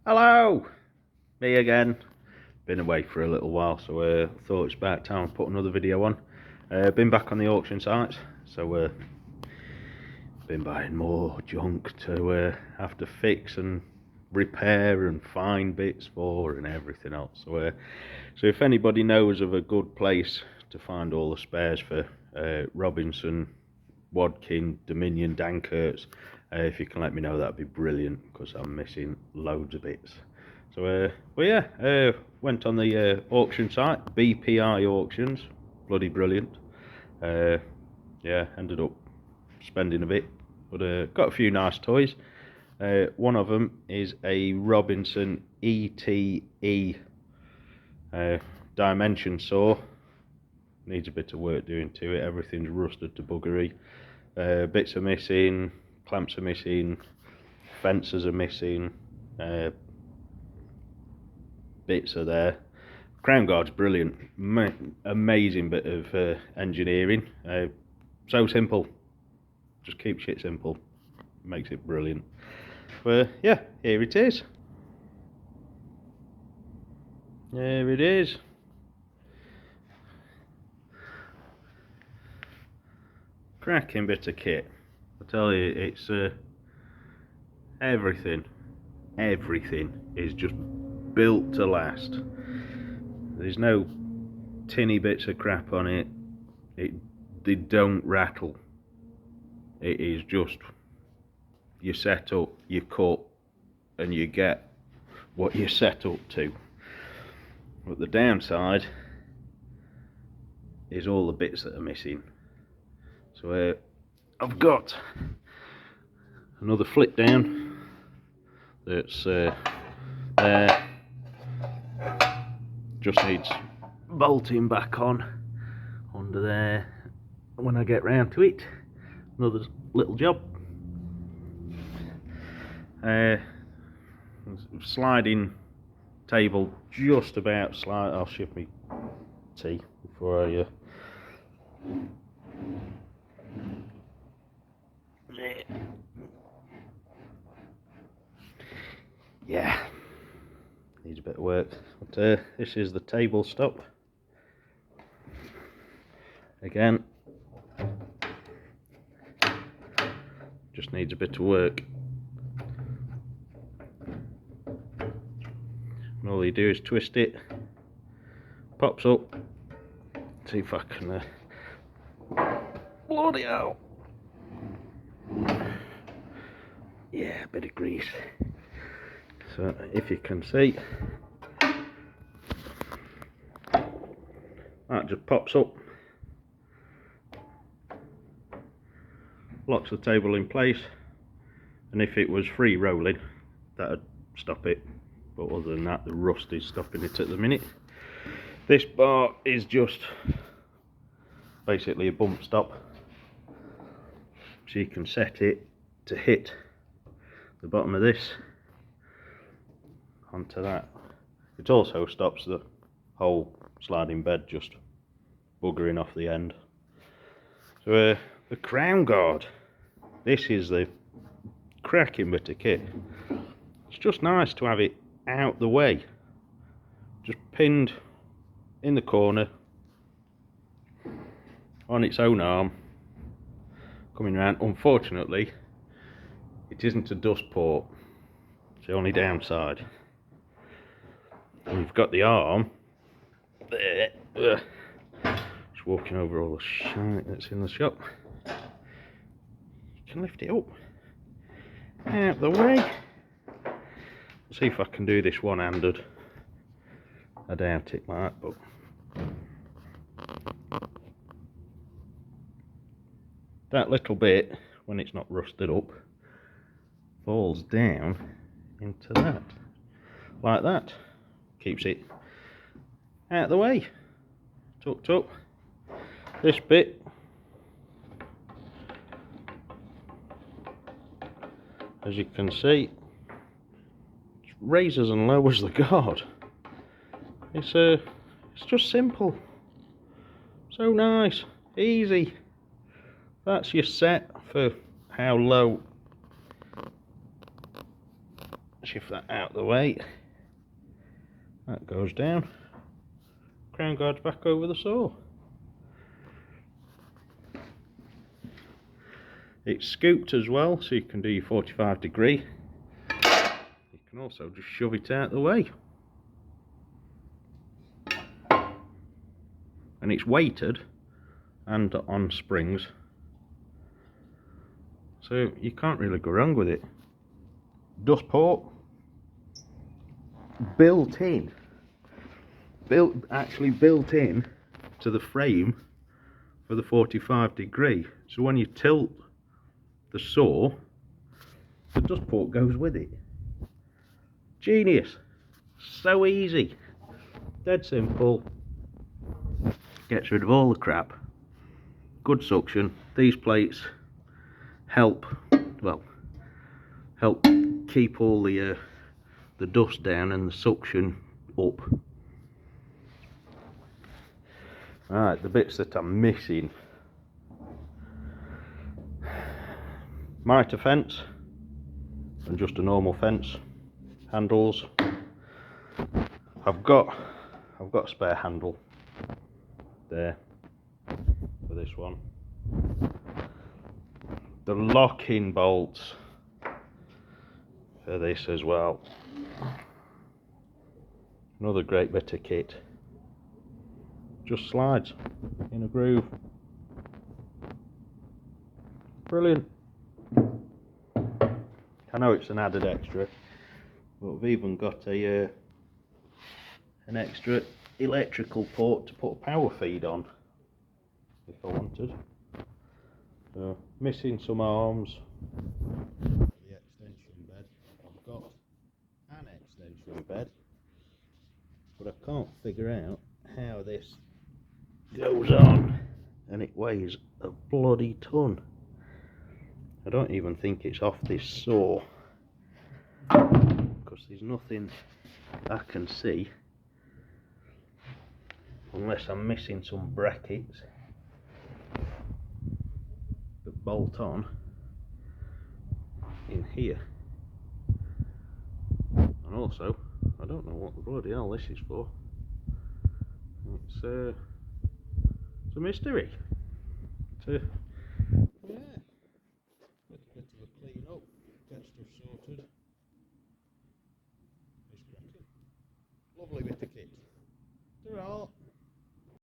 Hello! Me again. Been away for a little while, so thought it's about time I put another video on. Been back on the auction sites, so been buying more junk to have to fix and repair and find bits for and everything else. So if anybody knows of a good place to find all the spares for Robinson, Wadkin, Dominion, Dankerts, if you can let me know, that'd be brilliant, because I'm missing loads of bits. So went on the auction site, BPI Auctions, bloody brilliant. Ended up spending a bit, but got a few nice toys. One of them is a Robinson ETE dimension saw. Needs a bit of work doing to it. Everything's rusted to buggery. Bits are missing, clamps are missing, fences are missing, bits are there. Crown guard's brilliant, amazing bit of engineering. So simple, just keep shit simple, makes it brilliant. But yeah, here it is. There it is. Cracking bit of kit. I tell you, it's everything is just built to last. There's no tinny bits of crap on it. They don't rattle. It is just, you set up, you cut, and you get what you set up to. But the downside is all the bits that are missing. So I've got another flip down that's there, just needs bolting back on under there when I get round to it. Another little job. Sliding table, just about slide. I'll shift me tea before I yeah, needs a bit of work. But this is the table stop. Again, just needs a bit of work. And all you do is twist it, pops up. See if I can bloody hell. Yeah, a bit of grease. So if you can see, that just pops up, locks the table in place, and if it was free rolling, that'd stop it. But other than that, the rust is stopping it at the minute. This bar is just basically a bump stop, so you can set it to hit the bottom of this onto that. It also stops the whole sliding bed just buggering off the end. So the crown guard, this is the cracking bit of kit. It's just nice to have it out the way, just pinned in the corner on its own arm, coming around. Unfortunately, it isn't a dust port. It's the only downside. And you've got the arm there, just walking over all the shite that's in the shop. You can lift it up out the way. See if I can do this one-handed. I doubt it might, but that little bit, when it's not rusted up, falls down into that, like that. Keeps it out of the way, tucked up. This bit, as you can see, raises and lowers the guard. It's just simple, so nice, easy. That's your set for how low shift that out of the way. That goes down. Crown guard's back over the saw. It's scooped as well, so you can do your 45°. You can also just shove it out of the way. And it's weighted and on springs, so you can't really go wrong with it. Dust port actually built in to the frame for the 45°. So when you tilt the saw, the dust port goes with it. Genius. So easy. Dead simple. Gets rid of all the crap. Good suction. These plates help keep all the dust down and the suction up. Right, the bits that I'm missing. Mitre fence and just a normal fence. Handles. I've got a spare handle there for this one. The locking bolts for this as well. Another great bit of kit. Just slides in a groove. Brilliant. I know it's an added extra, but we've even got an extra electrical port to put a power feed on if I wanted. So, missing some arms. The extension bed. I've got an extension bed, but I can't figure out how this goes on, and it weighs a bloody ton. I don't even think it's off this saw, because there's nothing I can see, unless I'm missing some brackets that bolt on in here. And also, I don't know what the bloody hell this is for. It's a mystery. Yeah, bit of a clean up, get stuff sorted. Lovely bit of kit. Ta-ra!